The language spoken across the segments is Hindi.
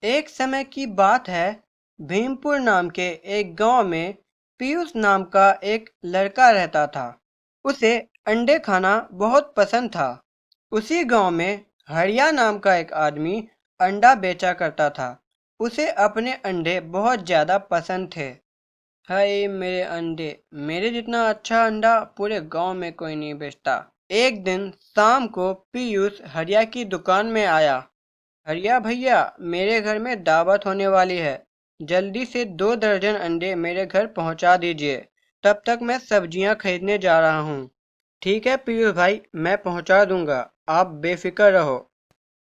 एक समय की बात है। भीमपुर नाम के एक गांव में पीयूष नाम का एक लड़का रहता था। उसे अंडे खाना बहुत पसंद था। उसी गांव में हरिया नाम का एक आदमी अंडा बेचा करता था। उसे अपने अंडे बहुत ज़्यादा पसंद थे। हाय मेरे अंडे, मेरे जितना अच्छा अंडा पूरे गांव में कोई नहीं बेचता। एक दिन शाम को पीयूष हरिया की दुकान में आया। हरिया भैया, मेरे घर में दावत होने वाली है। जल्दी से 2 दर्जन अंडे मेरे घर पहुंचा दीजिए। तब तक मैं सब्जियां खरीदने जा रहा हूँ। ठीक है पीयूष भाई, मैं पहुंचा दूंगा, आप बेफिक्र रहो।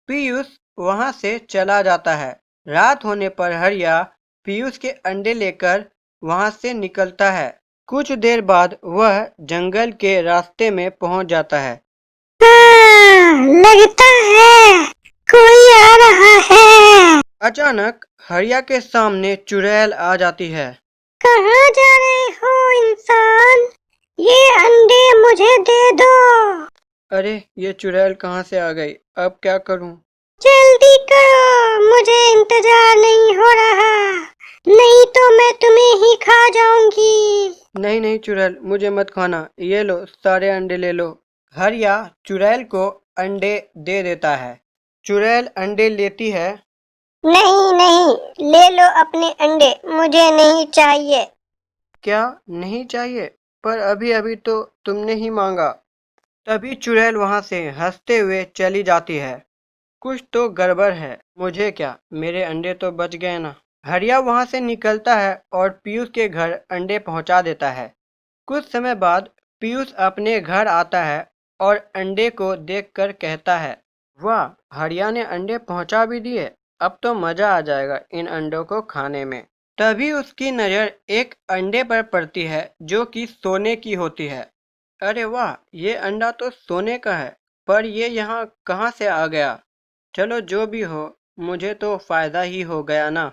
पीयूष वहां से चला जाता है। रात होने पर हरिया पीयूष के अंडे लेकर वहां से निकलता है। कुछ देर बाद वह जंगल के रास्ते में पहुंच जाता है। लगता है कोई आ रहा है। अचानक हरिया के सामने चुड़ैल आ जाती है। कहाँ जा रहे हो इंसान? ये अंडे मुझे दे दो। अरे ये चुड़ैल कहाँ से आ गई, अब क्या करूं? जल्दी करो, मुझे इंतजार नहीं हो रहा, नहीं तो मैं तुम्हें ही खा जाऊंगी। नहीं नहीं चुड़ैल, मुझे मत खाना, ये लो सारे अंडे ले लो। हरिया चुड़ैल को अंडे दे देता है। चुड़ैल अंडे लेती है। नहीं नहीं, ले लो अपने अंडे, मुझे नहीं चाहिए। क्या नहीं चाहिए? पर अभी अभी तो तुमने ही मांगा। तभी चुड़ैल वहां से हंसते हुए चली जाती है। कुछ तो गड़बड़ है, मुझे क्या, मेरे अंडे तो बच गए ना। हरिया वहां से निकलता है और पीयूष के घर अंडे पहुंचा देता है। कुछ समय बाद पीयूष अपने घर आता है और अंडे को देखकर कहता है, वाह, हरिया ने अंडे पहुंचा भी दिए। अब तो मजा आ जाएगा इन अंडों को खाने में। तभी उसकी नज़र एक अंडे पर पड़ती है जो कि सोने की होती है। अरे वाह, ये अंडा तो सोने का है, पर ये यहाँ कहाँ से आ गया? चलो जो भी हो, मुझे तो फायदा ही हो गया ना।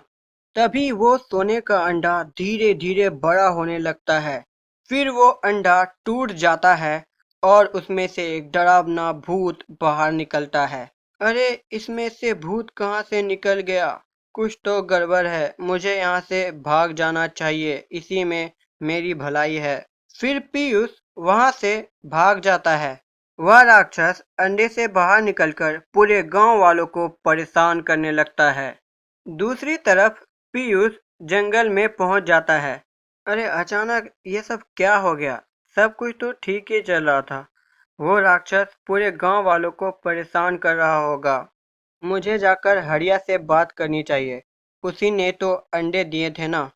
तभी वो सोने का अंडा धीरे धीरे बड़ा होने लगता है। फिर वो अंडा टूट जाता है और उसमें से एक डरावना भूत बाहर निकलता है। अरे इसमें से भूत कहाँ से निकल गया? कुछ तो गड़बड़ है, मुझे यहाँ से भाग जाना चाहिए, इसी में मेरी भलाई है। फिर पीयूष वहां से भाग जाता है। वह राक्षस अंडे से बाहर निकलकर पूरे गांव वालों को परेशान करने लगता है। दूसरी तरफ पीयूष जंगल में पहुंच जाता है। अरे अचानक ये सब क्या हो गया? सब कुछ तो ठीक ही चल रहा था। वो राक्षस पूरे गांव वालों को परेशान कर रहा होगा। मुझे जाकर हरिया से बात करनी चाहिए, उसी ने तो अंडे दिए थे ना।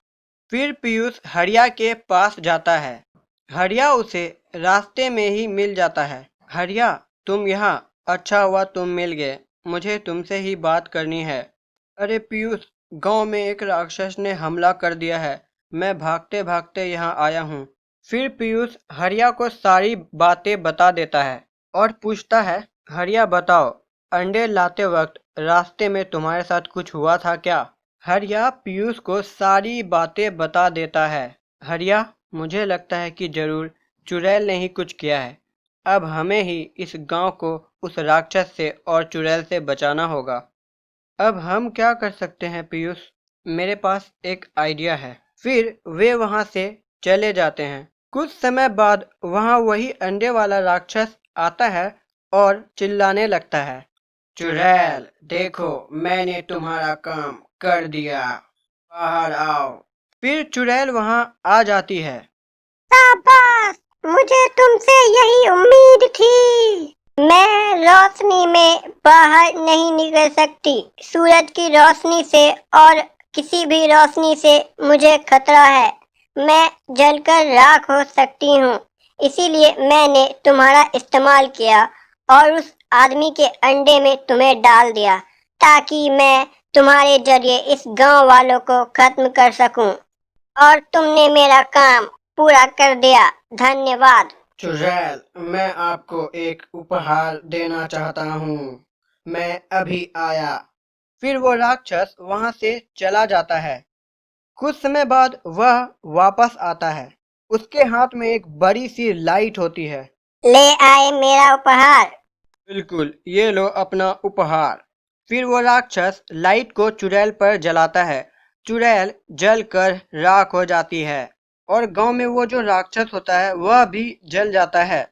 फिर पीयूष हरिया के पास जाता है। हरिया उसे रास्ते में ही मिल जाता है। हरिया, तुम यहाँ, अच्छा हुआ तुम मिल गए, मुझे तुमसे ही बात करनी है। अरे पीयूष, गांव में एक राक्षस ने हमला कर दिया है, मैं भागते भागते यहाँ आया हूँ। फिर पीयूष हरिया को सारी बातें बता देता है और पूछता है, हरिया बताओ, अंडे लाते वक्त रास्ते में तुम्हारे साथ कुछ हुआ था क्या? हरिया पीयूष को सारी बातें बता देता है। हरिया, मुझे लगता है कि जरूर चुड़ैल ने ही कुछ किया है। अब हमें ही इस गांव को उस राक्षस से और चुड़ैल से बचाना होगा। अब हम क्या कर सकते हैं पीयूष? मेरे पास एक आइडिया है। फिर वे वहां से चले जाते हैं। कुछ समय बाद वहां वही अंडे वाला राक्षस आता है और चिल्लाने लगता है, चुड़ैल देखो, मैंने तुम्हारा काम कर दिया, बाहर आओ। फिर चुड़ैल वहां आ जाती है। शाबाश, मुझे तुमसे यही उम्मीद थी। मैं रोशनी में बाहर नहीं निकल सकती। सूरज की रोशनी से और किसी भी रोशनी से मुझे खतरा है। मैं जलकर राख हो सकती हूँ। इसीलिए मैंने तुम्हारा इस्तेमाल किया और उस आदमी के अंडे में तुम्हें डाल दिया, ताकि मैं तुम्हारे जरिए इस गांव वालों को खत्म कर सकूं। और तुमने मेरा काम पूरा कर दिया, धन्यवाद। चुड़ैल, मैं आपको एक उपहार देना चाहता हूँ, मैं अभी आया। फिर वो राक्षस वहां से चला जाता है। कुछ समय बाद वह वापस आता है। उसके हाथ में एक बड़ी सी लाइट होती है। ले आए मेरा उपहार। बिल्कुल, ये लो अपना उपहार। फिर वो राक्षस लाइट को चुड़ैल पर जलाता है। चुड़ैल जलकर राख हो जाती है और गांव में वो जो राक्षस होता है वह भी जल जाता है।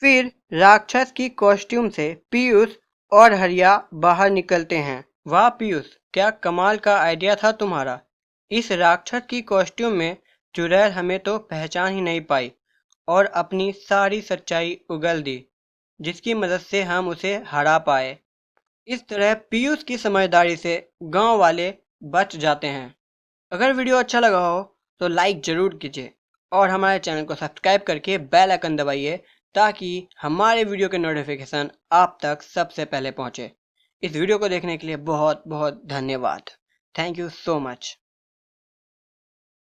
फिर राक्षस की कॉस्ट्यूम से पीयूष और हरिया बाहर निकलते हैं। वाह पीयूष, क्या कमाल का आइडिया था तुम्हारा। इस राक्षस की कॉस्ट्यूम में चुड़ैल हमें तो पहचान ही नहीं पाई और अपनी सारी सच्चाई उगल दी, जिसकी मदद से हम उसे हरा पाए। इस तरह पीयूष की समझदारी से गांव वाले बच जाते हैं। अगर वीडियो अच्छा लगा हो तो लाइक ज़रूर कीजिए और हमारे चैनल को सब्सक्राइब करके बेल आइकन दबाइए ताकि हमारे वीडियो के नोटिफिकेशन आप तक सबसे पहले पहुंचे। इस वीडियो को देखने के लिए बहुत बहुत धन्यवाद। Thank you so much.